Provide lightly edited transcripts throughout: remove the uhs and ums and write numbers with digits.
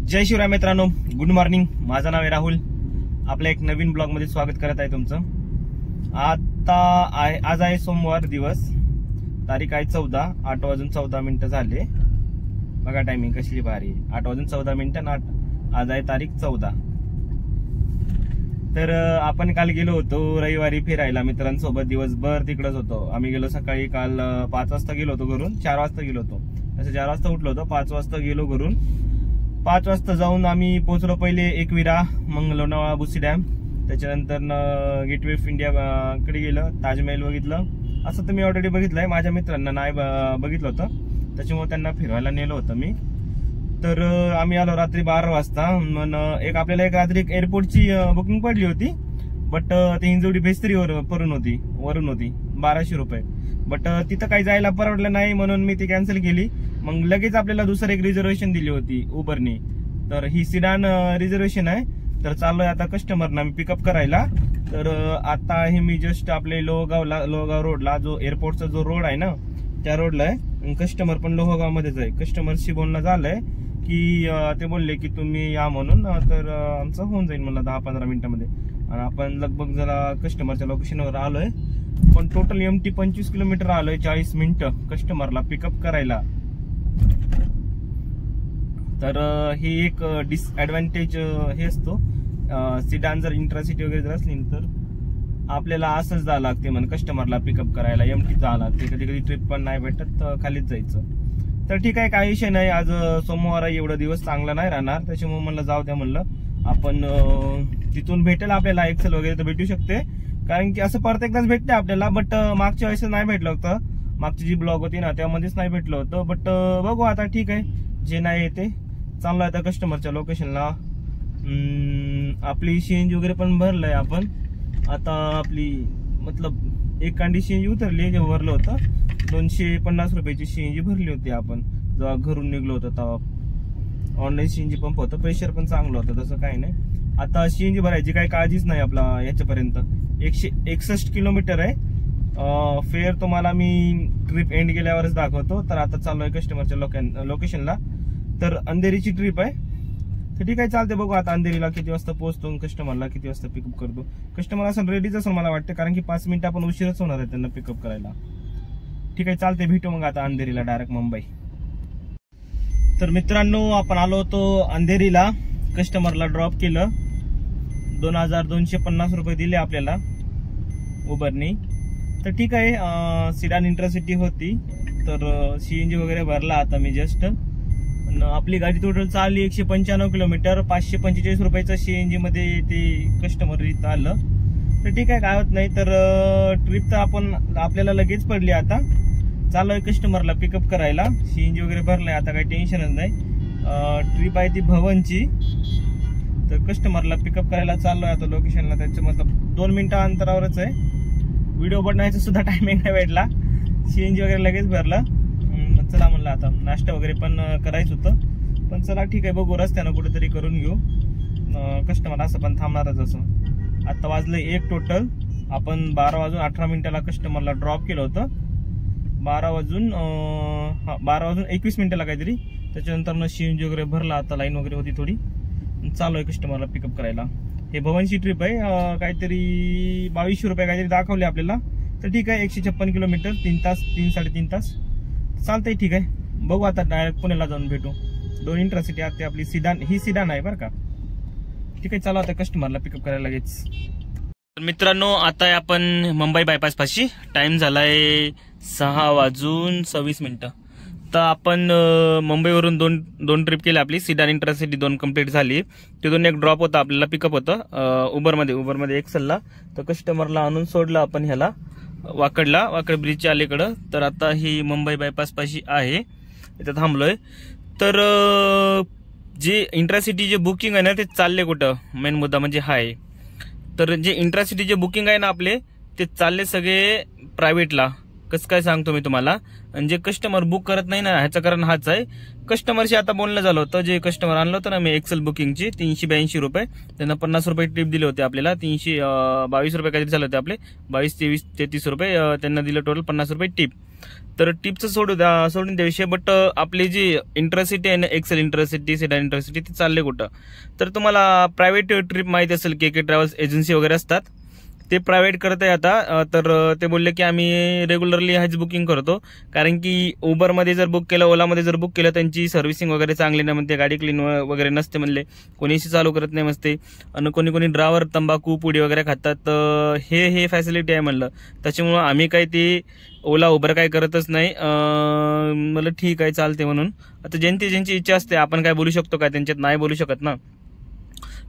जय शिवराय मित्रांनो, good morning. माझं नाव आहे राहुल. आपल्या एक नवीन ब्लॉग मध्ये स्वागत करत आहे तुमचं. आज आहे सोमवार दिवस, तारीख आहे 14, 8:14 झाले. बघा टायमिंग कशी भारी, 8:14 आज आहे तारीख 14. तर आपण काल गेलो होतो रविवारी फिरायला मित्रांसोबत, दिवसभर तिकडेच होतो. आम्ही गेलो सकाळी, काल 5 वाजता गेलो होतो घरून, 4 वाजता गेलो होतो. असं 4 वाजता उठलो होतो, 5 वाजता गेलो घरून. 5 वाजता जाऊन आम्ही पोहोचलो पहिले एकविरा, मग लोणावळा बुसी डॅम, त्याच्यानंतर गेटवे ऑफ इंडिया कडे गेलं, ताजमहल बघितलं. असं तर मी ऑलरेडी बघितलंय, माझ्या मित्रांना नाही बघितलं होतं, त्याच्यामुळे त्यांना फिरवायला नेलं होतं मी. तर आम्ही आलो रात्री 12 वाजता. आपल्याला एक रात्री एअरपोर्टची बुकिंग पडली होती, बट ते हिंजवडी बेस्तरी वरून होती 1200 रुपये. बट तिथं काही जायला परवडलं नाही, म्हणून मी ती कॅन्सल केली. मग लगेच आपल्याला दुसरं एक रिझर्वेशन दिली होती उबरने. तर ही सिडान रिझर्वेशन आहे. तर चाललोय आता कस्टमरना मी पिकअप करायला. तर आता हे मी जस्ट आपले लोहगाव रोडला, जो एअरपोर्टचा जो रोड आहे ना, त्या रोडला आहे. कस्टमर पण लोहगाव मध्येच आहे. कस्टमरशी बोलणं झालंय की ते बोलले की तुम्ही या म्हणून, तर आमचं होऊन जाईल मला 10-15 मिनिटांमध्ये. आणि आपण लगभग जरा कस्टमरच्या लोकेशनवर आलोय. पण टोटल एमटी 25 किलोमीटर आलोय, 40 मिनिटं कस्टमरला पिकअप करायला. तर ही एक डिसएडव्हान्टेज हे असतो, सिडान जर इंट्रासिटी वगैरे जर असली तर आपल्याला असंच जावं लागते म्हणून कस्टमरला पिकअप करायला, एमटी जावं लागते. कधी कधी ट्रिप पण नाही भेटत, खालीच जायचं. तर ठीक आहे, काही विषय नाही. आज सोमवार एवढा दिवस चांगला नाही राहणार, त्याच्यामुळे म्हणलं जाऊ द्या. म्हणलं आपण तिथून भेटेल आपल्याला एक्सेल वगैरे तर भेटू शकते, कारण की असं प्रत्येकदाच भेटते आपल्याला. बट मागच्या वेळेस नाही भेटलं होतं, मागची जी ब्लॉग होती ना त्यामध्येच नाही भेटलं होतं. बट बघू आता, ठीक आहे, जे नाही ते चांगलं आहे. आता कस्टमरच्या लोकेशनला आपली सीएनजी वगैरे पण भरलंय आपण. आता आपली मतलब एक कांडी सीएनजी उतरली, जे भरलं होतं 250 रुपयाची सीएनजी भरली होती आपण जेव्हा घरून निघलो होतो तेव्हा. ऑनलाईन सीएनजी पंप होतं, प्रेशर पण चांगलं होतं, तसं काही नाही. आता सीएनजी भरायची काही काळजीच नाही आपला याच्यापर्यंत. 161 किलोमीटर आहे. फेअर तुम्हाला मी ट्रिप एंड केल्यावरच दाखवतो. तर आता चालू आहे कस्टमरच्या लोकेशनला. तर अंधेरीची ट्रिप आहे. तर ठीक आहे, चालते. बघू आता अंधेरीला किती वाजता पोहोचतो, कस्टमरला किती वाजता पिकअप करतो. कस्टमर असं रेडीच असं मला वाटतं, कारण की 5 मिनिटं आपण उशीरच होणार आहे त्यांना पिकअप करायला. ठीक आहे, चालते, भेटू मग आता अंधेरीला डायरेक्ट मुंबई. तर मित्रांनो, आपण आलो होतो अंधेरीला, कस्टमरला ड्रॉप केलं. 2250 रुपये दिले आपल्याला उबरनी. तर ठीक आहे, सिडान इंटरसिटी होती, तर सीएनजी वगैरे भरला आता मी जस्ट. आपली गाडी टोटल चालली 195 किलोमीटर, 545 रुपयाचा सीएनजी मध्ये ते कस्टमर इथं आलं. तर ठीक आहे, काय होत नाही. तर ट्रिप तर आपल्याला लगेच पडली. आता चाललोय कस्टमरला पिकअप करायला, सीएनजी वगैरे भरलाय, आता काही टेन्शनच नाही. ट्रिप आहे ती भवनची. तर कस्टमरला पिकअप करायला चाललोय आता लोकेशनला. त्याच्या मतलब 2 मिनिटं अंतरावरच आहे. व्हिडिओ बनवायचा सुद्धा टायमिंग नाही भेटला, सीएनजी वगैरे लगेच भरलं. चला म्हणलं आता नाश्ता वगैरे पण करायचं होतं, पण चला ठीक आहे, बघू रस्त्यानं कुठेतरी करून घेऊ. कस्टमर असं पण थांबणारच. असं आता वाजलं 1 टोटल. आपण 12:18 कस्टमरला ड्रॉप केलं होतं. 12:21 काहीतरी. त्याच्यानंतर सीएनजी वगैरे भरला, आता लाईन वगैरे होती थोडी. चालू आहे कस्टमरला पिकअप करायला. हे भवनची ट्रिप आहे, काहीतरी 2200 रुपये काहीतरी दाखवले आपल्याला. तर ठीक आहे, 156 किलोमीटर, 3-3.5 तास चालतंय. ठीक आहे, बघू आता डायरेक्ट पुण्याला जाऊन भेटू. 2 इंटरसिटी आहे आपली. सिडान, ही सिडान आहे बरं का. ठीक आहे, चला आता कस्टमरला पिकअप करायला लगेच. मित्रांनो, आता आपण मुंबई बायपास पाशी. टाइम झालाय 6:26. तर आपण मुंबईवरून दोन ट्रिप केली आपली. सिडान इंटरसिटी 2 कंप्लीट झाली. तिथून एक ड्रॉप होता आपल्याला, पिकअप होतं उबरमध्ये एक्सेलला. तर कस्टमरला आणून सोडलं आपण ह्याला वाकड ब्रिजच्या अलीकडं. तर आता ही मुंबई बायपास पाशी आहे, इथं थांबलोय. तर जे इंट्रासिटी जे बुकिंग आहे ना ते चालले कुठं, मेन मुद्दा म्हणजे हा आहे. तर जे इंट्रासिटी जे बुकिंग आहे ना आपले, ते चालले सगळे प्रायव्हेटला. कसं काय सांगतो मी तुम्हाला. आणि जे कस्टमर बुक करत नाही ना, ह्याचं कारण हाच आहे. कस्टमरशी आता बोलणं झालं होतं, जे कस्टमर आणलं होतं ना मी एक्सेल बुकिंगची 382 रुपये, त्यांना 50 रुपये टिप दिले होते आपल्याला. 322 रुपये काहीतरी झाले होते आपले, 22, 23, 33 रुपये त्यांना दिलं, टोटल 50 रुपये टिप. तर टिपचं सोडून द्या विषय. बट आपली जी इंटरसिटी आहे ना, एक्सेल इंटरसिटी, सेडान इंटरसिटी, ती चालले कुठं. तर तुम्हाला प्रायव्हेट ट्रिप माहिती असेल, के ट्रॅव्हल्स एजन्सी वगैरे असतात, ते प्रायव्हेट करत आहे आता. तर ते बोलले की आम्ही रेग्युलरली ह्याच बुकिंग करतो, कारण की उबरमध्ये जर बुक केलं, ओलामध्ये जर बुक केलं, त्यांची सर्व्हिसिंग वगैरे चांगली नाही म्हणते, गाडी क्लीन वगैरे नसते म्हणले, कोणी एसी चालू करत नाही म्हणते, आणि कोणी ड्रायव्हर तंबाखू पुडी वगैरे खातात. हे फॅसिलिटी आहे म्हणलं. त्याच्यामुळं आम्ही काही ती ओला उबर काय करतच नाही. मला ठीक आहे, चालते म्हणून. आता ज्यांची इच्छा असते, आपण काय बोलू शकतो काय, त्यांच्यात नाही बोलू शकत ना.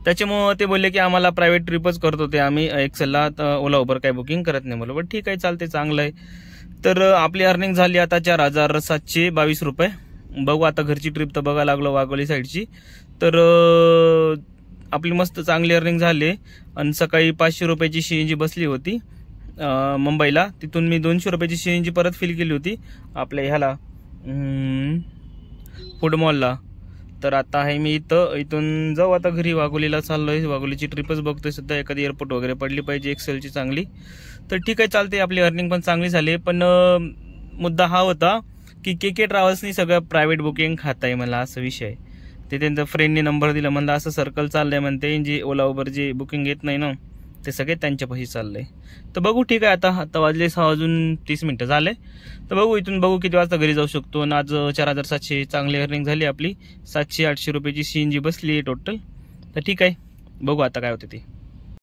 त्याच्यामुळं ते बोलले की आम्हाला प्रायव्हेट ट्रिपच करत होते आम्ही एक्सेलला, ओला उबर काय बुकिंग करत नाही. मला बट ठीक आहे, चालते, चांगलं आहे. तर आपली अर्निंग झाली आता 4722 रुपये. बघू आता घरची ट्रिप तर बघा लागलो वाघोली साईडची. तर आपली मस्त चांगली अर्निंग झाली. आणि सकाळी 500 रुपयाची CNG बसली होती मुंबईला. तिथून मी 200 रुपयाची CNG परत फिल केली होती आपल्या ह्याला फूड मॉलला. तर आता आहे मी इथून जाऊ आता घरी, वाघोलीला चाललोय. वाघोलीची ट्रिपच बघतोय सध्या, एखादी एअरपोर्ट वगैरे पडली पाहिजे एक्सेलची चांगली. तर ठीक आहे, चालते. आपली अर्निंग पण चांगली झाली. पण मुद्दा हा होता की के ट्रॅव्हल्सनी सगळं प्रायव्हेट बुकिंग खाताय मला, असं विषय. ते त्यांचा फ्रेंडने नंबर दिला, म्हणलं असं सर्कल चाललंय म्हणते, जे ओला उबर जे बुकिंग येत नाही ना, ते सगळे त्यांच्यापाशी चाललंय. तर बघू, ठीक आहे. आता वाजले 6:30 झाले. तर बघू, इथून बघू किती वाजता घरी जाऊ शकतो. आणि आज 4700 चांगली अर्निंग झाली आपली. 700-800 रुपयाची CNG बसली टोटल. तर ठीक आहे, बघू आता काय होते ते.